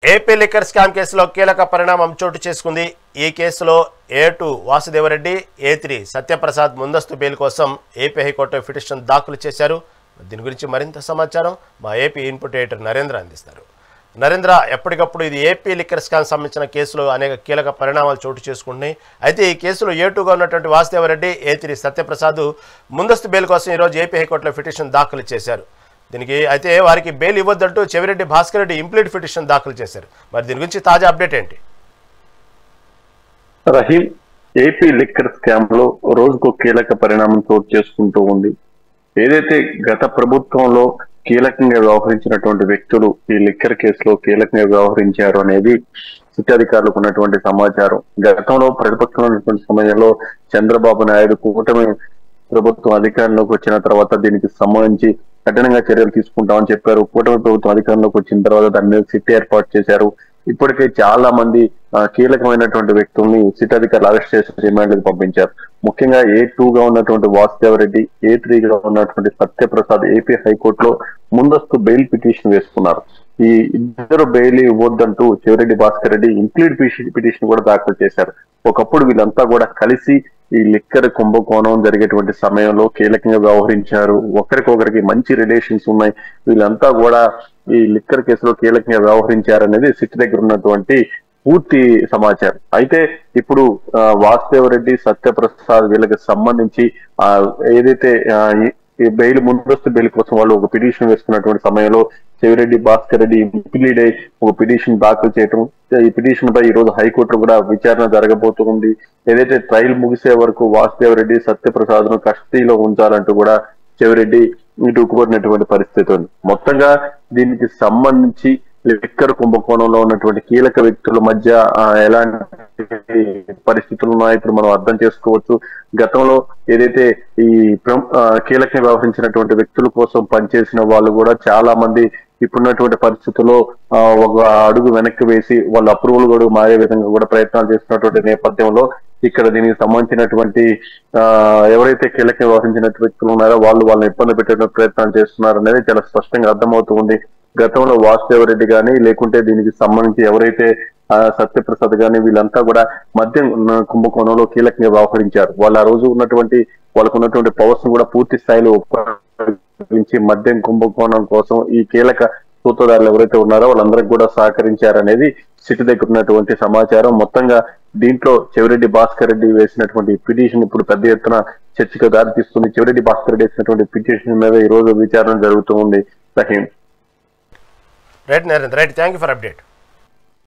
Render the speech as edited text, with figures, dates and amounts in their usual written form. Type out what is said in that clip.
AP liquor scam కేసులో కీలక పరిణామం చోటు చేసుకుంది. ఈ కేసులో A2 వాసుదేవరెడ్డి, A3 సత్యప్రసాద్ ముందస్తు బెయిల్ కోసం ఏపీ హైకోర్టు పిటిషన్ దాఖలు చేశారు. దీని గురించి మరింత సమాచారం మా ఏపీ ఇన్పుట్ ఎడిటర్ నరేంద్ర అందిస్తారు. నరేంద్ర, ఎప్పటికప్పుడు ఇది ఏపీ లిక్కర్ స్కామ్ సంబంధించిన కేసులో అనేక కీలక పరిణామాలు చోటు చేసుకుంటున్నాయి. అయితే ఈ కేసులో A2గా ఉన్నటువంటి వాసుదేవరెడ్డి, A3 సత్యప్రసాద్ ముందస్తు బెయిల్ కోసం ఈరోజు ఏపీ హైకోర్టులో పిటిషన్ దాఖలు చేశారు. దీనికి అయితే వారికి బెయిల్ ఇవ్వద్దంటూ చెవిరెడ్డి భాస్కర్ రెడ్డి ఇంప్లీడ్ పిటిషన్ దాఖలు చేశారు. మరి దీని గురించి తాజా అప్డేట్ ఏంటి? రహీం, ఏపీ లిక్కర్ స్కామ్ లో రోజుకు కీలక పరిణామం చోటు చేసుకుంటూ ఉంది. ఏదైతే గత ప్రభుత్వంలో కీలకంగా వ్యవహరించినటువంటి వ్యక్తులు ఈ లిక్కర్ కేసులో కీలకంగా వ్యవహరించారు అనేది సిట్ అధికారులకు ఉన్నటువంటి సమాచారం. గతంలో ప్రతిపక్షంలో ఉన్నటువంటి సమయంలో చంద్రబాబు నాయుడు కూటమి ప్రభుత్వం అధికారంలోకి వచ్చిన తర్వాత దీనికి సంబంధించి కఠినంగా చర్యలు తీసుకుంటామని చెప్పారు. కూటమి ప్రభుత్వం అధికారంలోకి వచ్చిన తర్వాత దాని మీద సిట్ ఏర్పాటు చేశారు. ఇప్పటికే చాలా మంది కీలకమైనటువంటి వ్యక్తుల్ని సిట్ అధికారులు అరెస్ట్ చేసి రిమాండ్లకు పంపించారు. ముఖ్యంగా A2గా ఉన్నటువంటి వాసుదేవరెడ్డి, A3గా ఉన్నటువంటి సత్యప్రసాద్ ఏపీ హైకోర్టులో ముందస్తు బెయిల్ పిటిషన్ వేసుకున్నారు. ఈ ఇద్దరు బెయిల్ ఇవ్వద్దంటూ చెవిరెడ్డి భాస్కర్ రెడ్డి ఇంప్లీడ్ పిటిషన్ కూడా దాఖలు చేశారు. ఒకప్పుడు వీళ్ళంతా కూడా కలిసి ఈ లిక్కర్ కుంభకోణం జరిగేటువంటి సమయంలో కీలకంగా వ్యవహరించారు. ఒకరికొకరికి మంచి రిలేషన్స్ ఉన్నాయి. వీళ్ళంతా కూడా ఈ లిక్కర్ కేసులో కీలకంగా వ్యవహరించారనేది సిట్ దగ్గర ఉన్నటువంటి పూర్తి సమాచారం. అయితే ఇప్పుడు వాసుదేవరెడ్డి, సత్యప్రసాద్ వీళ్ళకి సంబంధించి ఏదైతే ఈ బెయిల్ ముందస్తు బెయిల్ కోసం వాళ్ళు ఒక పిటిషన్ వేసుకున్నటువంటి సమయంలో చెవిరెడ్డి భాస్కర్ రెడ్డి ఇంప్లీడ్ అయి ఒక పిటిషన్ దాఖలు చేయటం, ఈ పిటిషన్ పై ఈ రోజు హైకోర్టులో కూడా విచారణ జరగబోతుంది. ఏదైతే ట్రయల్ ముగిసే వరకు వాసుదేవరెడ్డి, సత్యప్రసాద్ ను కస్టడీలో ఉంచాలంటూ కూడా చెవిరెడ్డి ఇటు కోరినటువంటి పరిస్థితి ఉంది. మొత్తంగా దీనికి సంబంధించి లిక్కర్ కుంభకోణంలో ఉన్నటువంటి కీలక వ్యక్తుల మధ్య ఎలాంటి పరిస్థితులు ఉన్నాయో ఇప్పుడు మనం అర్థం చేసుకోవచ్చు. గతంలో ఏదైతే ఈ కీలకంగా వ్యవహరించినటువంటి వ్యక్తుల కోసం పనిచేసిన వాళ్ళు కూడా చాలా మంది ఇప్పుడున్నటువంటి పరిస్థితుల్లో ఒక అడుగు వెనక్కి వేసి వాళ్ళ అప్రూవల్ కూడా మారే విధంగా కూడా ప్రయత్నాలు చేస్తున్నటువంటి నేపథ్యంలో ఇక్కడ దీనికి సంబంధించినటువంటి ఎవరైతే కీలకంగా వ్యవహరించిన వ్యక్తులు ఉన్నారో వాళ్ళని ఇబ్బంది పెట్టే ప్రయత్నాలు చేస్తున్నారు అనేది చాలా స్పష్టంగా అర్థమవుతుంది. గతంలో వాసుదేవరెడ్డి గాని లేకుంటే దీనికి సంబంధించి ఎవరైతే సత్యప్రసాద్ గాని వీళ్ళంతా కూడా మద్యం కుంభకోణంలో కీలకంగా వ్యవహరించారు. వాళ్ళు ఆ రోజు వాళ్ళకున్నటువంటి పవర్స్ ను కూడా పూర్తి స్థాయిలో ఉపయోగించి మద్యం కుంభకోణం కోసం ఈ కీలక సూత్రధారులు ఎవరైతే ఉన్నారో వాళ్ళందరికీ కూడా సహకరించారనేది సిట్ దగ్గర ఉన్నటువంటి సమాచారం. మొత్తంగా దీంట్లో చెవిరెడ్డి భాస్కర్ రెడ్డి వేసినటువంటి పిటిషన్ ఇప్పుడు పెద్ద ఎత్తున చర్చకు దారితీస్తుంది. చెవిరెడ్డి భాస్కర్ రెడ్డి వేసినటువంటి పిటిషన్ మీద ఈ రోజు విచారణ జరుగుతూ ఉంది. Rahim, right Narendra, right, thank you for update.